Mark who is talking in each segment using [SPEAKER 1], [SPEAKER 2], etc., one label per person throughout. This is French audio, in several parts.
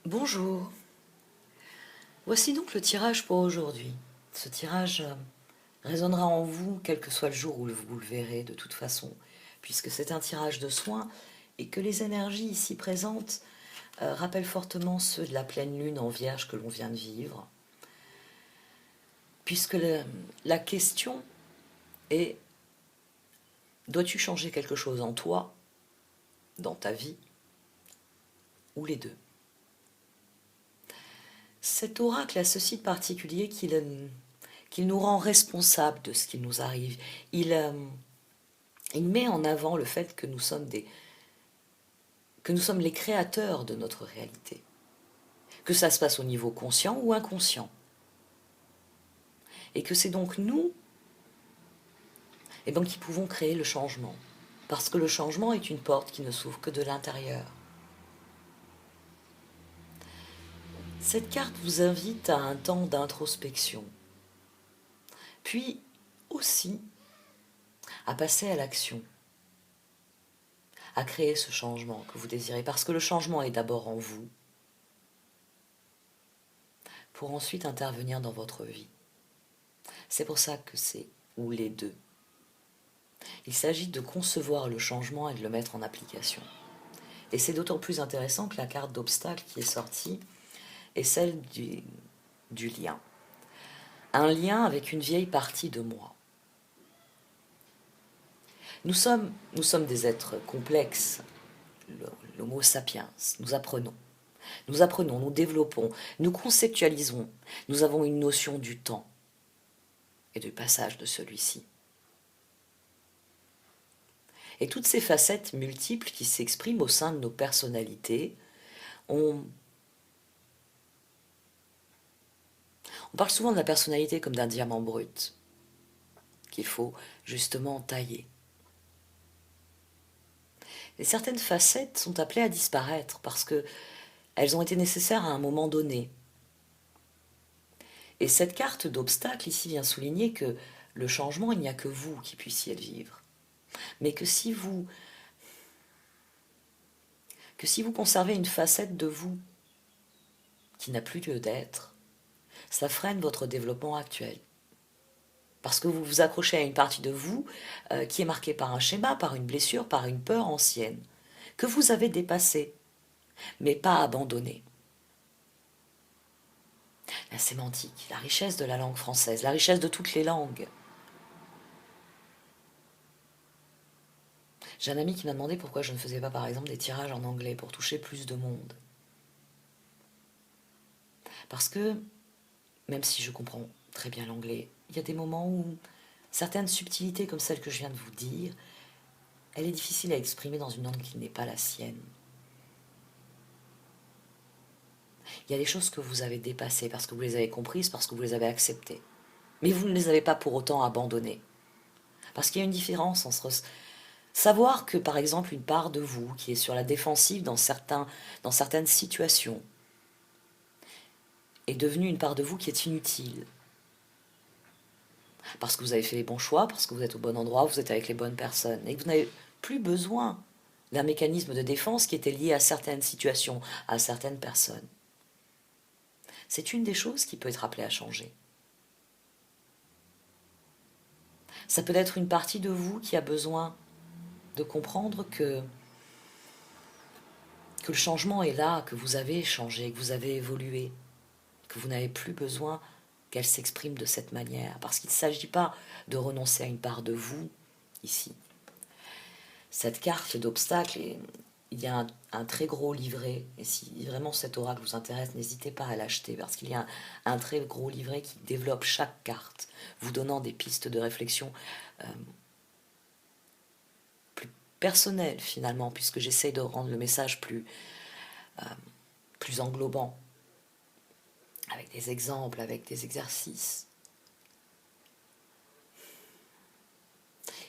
[SPEAKER 1] Bonjour, voici donc le tirage pour aujourd'hui. Ce tirage résonnera en vous, quel que soit le jour où vous le verrez de toute façon, puisque c'est un tirage de soins et que les énergies ici présentes rappellent fortement ceux de la pleine lune en Vierge que l'on vient de vivre, puisque la question est, dois-tu changer quelque chose en toi, dans ta vie, ou les deux? Cet oracle a ceci de particulier qu'il nous rend responsables de ce qui nous arrive. Il met en avant le fait que nous sommes les créateurs de notre réalité, que ça se passe au niveau conscient ou inconscient, et que c'est donc nous qui pouvons créer le changement, parce que le changement est une porte qui ne s'ouvre que de l'intérieur. Cette carte vous invite à un temps d'introspection, puis aussi à passer à l'action, à créer ce changement que vous désirez, parce que le changement est d'abord en vous, pour ensuite intervenir dans votre vie. C'est pour ça que c'est ou les deux. Il s'agit de concevoir le changement et de le mettre en application. Et c'est d'autant plus intéressant que la carte d'obstacle qui est sortie est celle du lien. Un lien avec une vieille partie de moi. Nous sommes des êtres complexes, l'homo sapiens, nous apprenons. Nous apprenons, nous développons, nous conceptualisons, nous avons une notion du temps et du passage de celui-ci. Et toutes ces facettes multiples qui s'expriment au sein de nos personnalités, on parle souvent de la personnalité comme d'un diamant brut, qu'il faut justement tailler. Et certaines facettes sont appelées à disparaître parce qu'elles ont été nécessaires à un moment donné. Et cette carte d'obstacle ici vient souligner que le changement, il n'y a que vous qui puissiez le vivre. Mais que si vous conservez une facette de vous qui n'a plus lieu d'être, ça freine votre développement actuel. Parce que vous vous accrochez à une partie de vous qui est marquée par un schéma, par une blessure, par une peur ancienne, que vous avez dépassée, mais pas abandonnée. La sémantique, la richesse de la langue française, la richesse de toutes les langues. J'ai un ami qui m'a demandé pourquoi je ne faisais pas par exemple des tirages en anglais pour toucher plus de monde. Parce que, même si je comprends très bien l'anglais, il y a des moments où certaines subtilités comme celle que je viens de vous dire, elle est difficile à exprimer dans une langue qui n'est pas la sienne. Il y a des choses que vous avez dépassées parce que vous les avez comprises, parce que vous les avez acceptées. Mais vous ne les avez pas pour autant abandonnées. Parce qu'il y a une différence entre savoir que, par exemple, une part de vous qui est sur la défensive dans certaines situations est devenue une part de vous qui est inutile. Parce que vous avez fait les bons choix, parce que vous êtes au bon endroit, vous êtes avec les bonnes personnes, et que vous n'avez plus besoin d'un mécanisme de défense qui était lié à certaines situations, à certaines personnes. C'est une des choses qui peut être appelée à changer. Ça peut être une partie de vous qui a besoin de comprendre que le changement est là, que vous avez changé, que vous avez évolué, que vous n'avez plus besoin qu'elle s'exprime de cette manière. Parce qu'il ne s'agit pas de renoncer à une part de vous, ici. Cette carte d'obstacle, il y a un très gros livret, et si vraiment cet oracle vous intéresse, n'hésitez pas à l'acheter, parce qu'il y a un très gros livret qui développe chaque carte, vous donnant des pistes de réflexion plus personnelles finalement, puisque j'essaie de rendre le message plus englobant, avec des exemples, avec des exercices.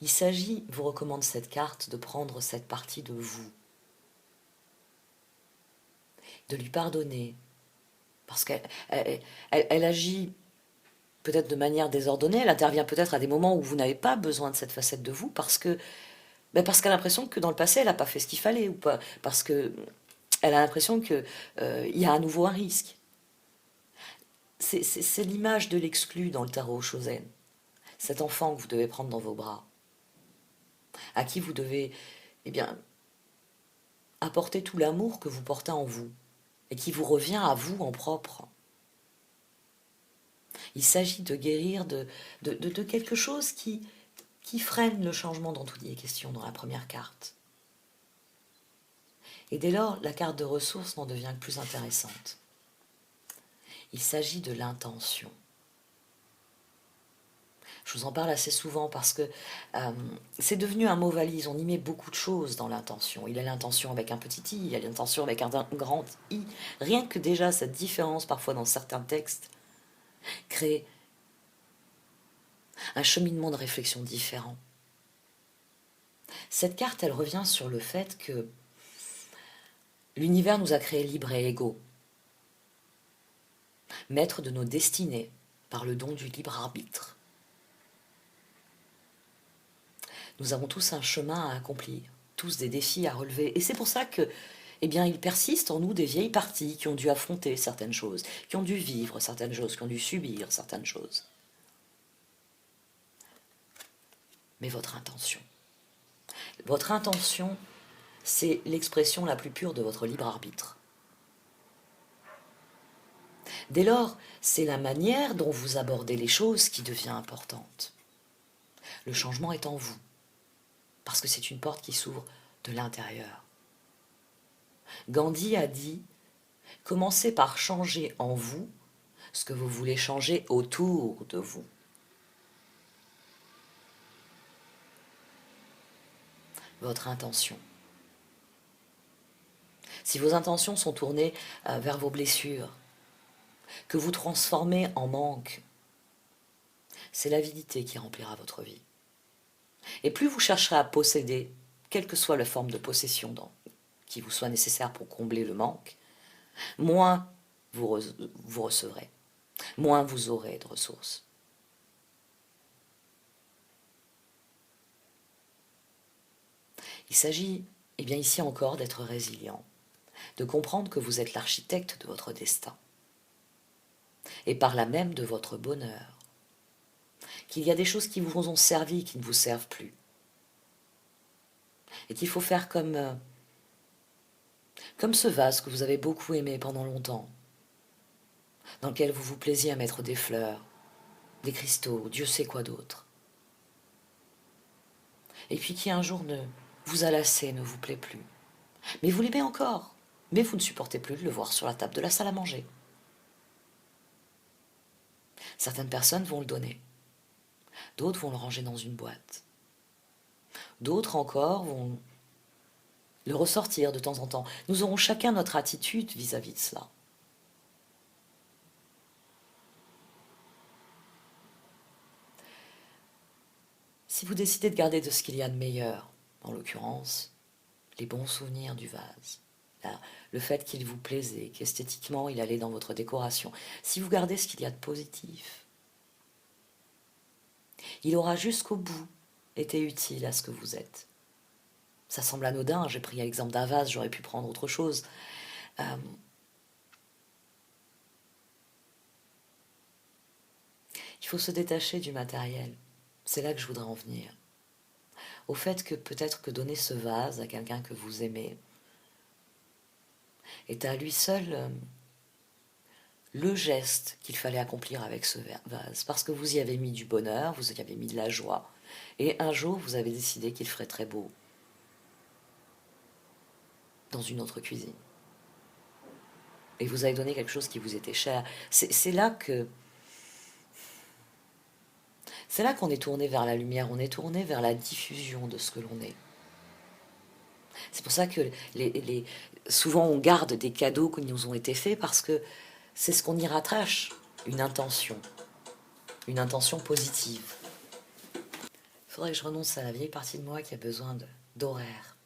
[SPEAKER 1] Il s'agit, je vous recommande cette carte, de prendre cette partie de vous, de lui pardonner, parce qu'elle agit peut-être de manière désordonnée, elle intervient peut-être à des moments où vous n'avez pas besoin de cette facette de vous, parce qu'elle a l'impression que dans le passé, elle n'a pas fait ce qu'il fallait, ou pas, parce que Elle a l'impression qu'il y a à nouveau un risque. C'est l'image de l'exclu dans le tarot Shosen. Cet enfant que vous devez prendre dans vos bras, à qui vous devez, eh bien, apporter tout l'amour que vous portez en vous et qui vous revient à vous en propre. Il s'agit de guérir de quelque chose qui freine le changement dont il est question dans la première carte. Et dès lors, la carte de ressources n'en devient que plus intéressante. Il s'agit de l'intention. Je vous en parle assez souvent parce que c'est devenu un mot valise. On y met beaucoup de choses dans l'intention. Il y a l'intention avec un petit i, il y a l'intention avec un grand i. Rien que déjà cette différence parfois dans certains textes crée un cheminement de réflexion différent. Cette carte, elle revient sur le fait que l'univers nous a créés libres et égaux, maîtres de nos destinées par le don du libre arbitre. Nous avons tous un chemin à accomplir, tous des défis à relever. Et c'est pour ça que, eh bien, il persiste en nous des vieilles parties qui ont dû affronter certaines choses, qui ont dû vivre certaines choses, qui ont dû subir certaines choses. Mais votre intention, c'est l'expression la plus pure de votre libre arbitre. Dès lors, c'est la manière dont vous abordez les choses qui devient importante. Le changement est en vous, parce que c'est une porte qui s'ouvre de l'intérieur. Gandhi a dit « Commencez par changer en vous ce que vous voulez changer autour de vous ». Votre intention. Si vos intentions sont tournées vers vos blessures, que vous transformez en manque, c'est l'avidité qui remplira votre vie. Et plus vous chercherez à posséder, quelle que soit la forme de possession qui vous soit nécessaire pour combler le manque, moins vous recevrez, moins vous aurez de ressources. Il s'agit, eh bien ici encore, d'être résilient, de comprendre que vous êtes l'architecte de votre destin, et par là même de votre bonheur, qu'il y a des choses qui vous ont servi, qui ne vous servent plus, et qu'il faut faire comme ce vase que vous avez beaucoup aimé pendant longtemps, dans lequel vous vous plaisiez à mettre des fleurs, des cristaux, Dieu sait quoi d'autre, et puis qui un jour vous a lassé, ne vous plaît plus. Mais vous l'aimez encore, mais vous ne supportez plus de le voir sur la table de la salle à manger. Certaines personnes vont le donner, d'autres vont le ranger dans une boîte, d'autres encore vont le ressortir de temps en temps. Nous aurons chacun notre attitude vis-à-vis de cela. Si vous décidez de garder de ce qu'il y a de meilleur, en l'occurrence, les bons souvenirs du vase, le fait qu'il vous plaisait, qu'esthétiquement il allait dans votre décoration, si vous gardez ce qu'il y a de positif, il aura jusqu'au bout été utile à ce que vous êtes. Ça semble anodin, j'ai pris l'exemple d'un vase, j'aurais pu prendre autre chose. Il faut se détacher du matériel. C'est là que je voudrais en venir. Au fait que peut-être que donner ce vase à quelqu'un que vous aimez est à lui seul le geste qu'il fallait accomplir avec ce vase. Parce que vous y avez mis du bonheur, vous y avez mis de la joie. Et un jour, vous avez décidé qu'il ferait très beau dans une autre cuisine. Et vous avez donné quelque chose qui vous était cher. C'est là qu'on est tourné vers la lumière, on est tourné vers la diffusion de ce que l'on est. C'est pour ça que souvent on garde des cadeaux qui nous ont été faits parce que c'est ce qu'on y rattache, une intention positive. Il faudrait que je renonce à la vieille partie de moi qui a besoin d'horaire,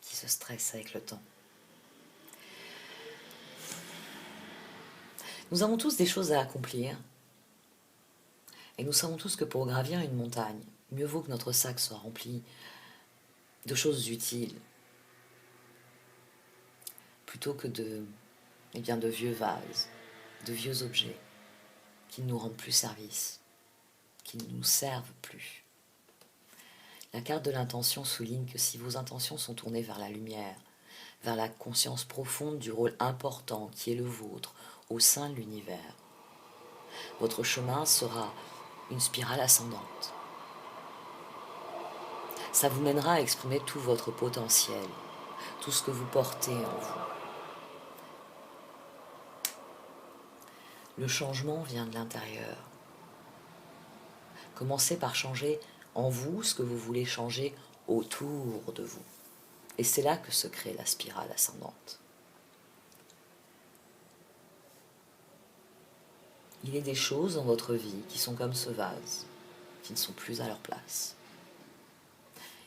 [SPEAKER 1] qui se stresse avec le temps. Nous avons tous des choses à accomplir. Et nous savons tous que pour gravir une montagne, mieux vaut que notre sac soit rempli de choses utiles plutôt que de vieux vases, de vieux objets qui ne nous rendent plus service, qui ne nous servent plus. La carte de l'intention souligne que si vos intentions sont tournées vers la lumière, vers la conscience profonde du rôle important qui est le vôtre au sein de l'univers, votre chemin sera une spirale ascendante. Ça vous mènera à exprimer tout votre potentiel, tout ce que vous portez en vous. Le changement vient de l'intérieur. Commencez par changer en vous ce que vous voulez changer autour de vous. Et c'est là que se crée la spirale ascendante. Il y a des choses dans votre vie qui sont comme ce vase, qui ne sont plus à leur place.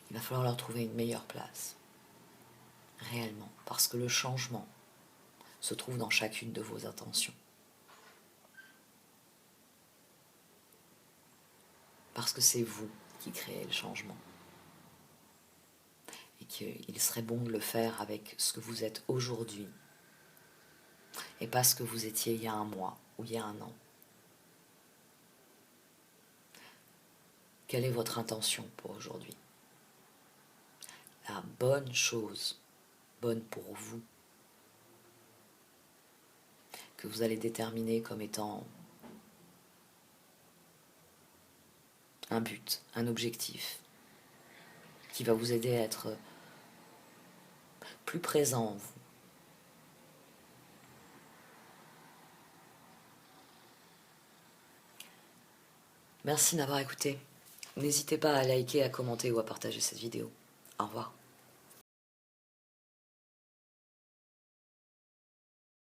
[SPEAKER 1] Il va falloir leur trouver une meilleure place, réellement, parce que le changement se trouve dans chacune de vos intentions. Parce que c'est vous qui créez le changement. Et qu'il serait bon de le faire avec ce que vous êtes aujourd'hui, et pas ce que vous étiez il y a un mois ou il y a un an. Quelle est votre intention pour aujourd'hui? La bonne chose, bonne pour vous, que vous allez déterminer comme étant un but, un objectif, qui va vous aider à être plus présent en vous. Merci de m'avoir écouté. N'hésitez pas à liker, à commenter ou à partager cette vidéo. Au revoir.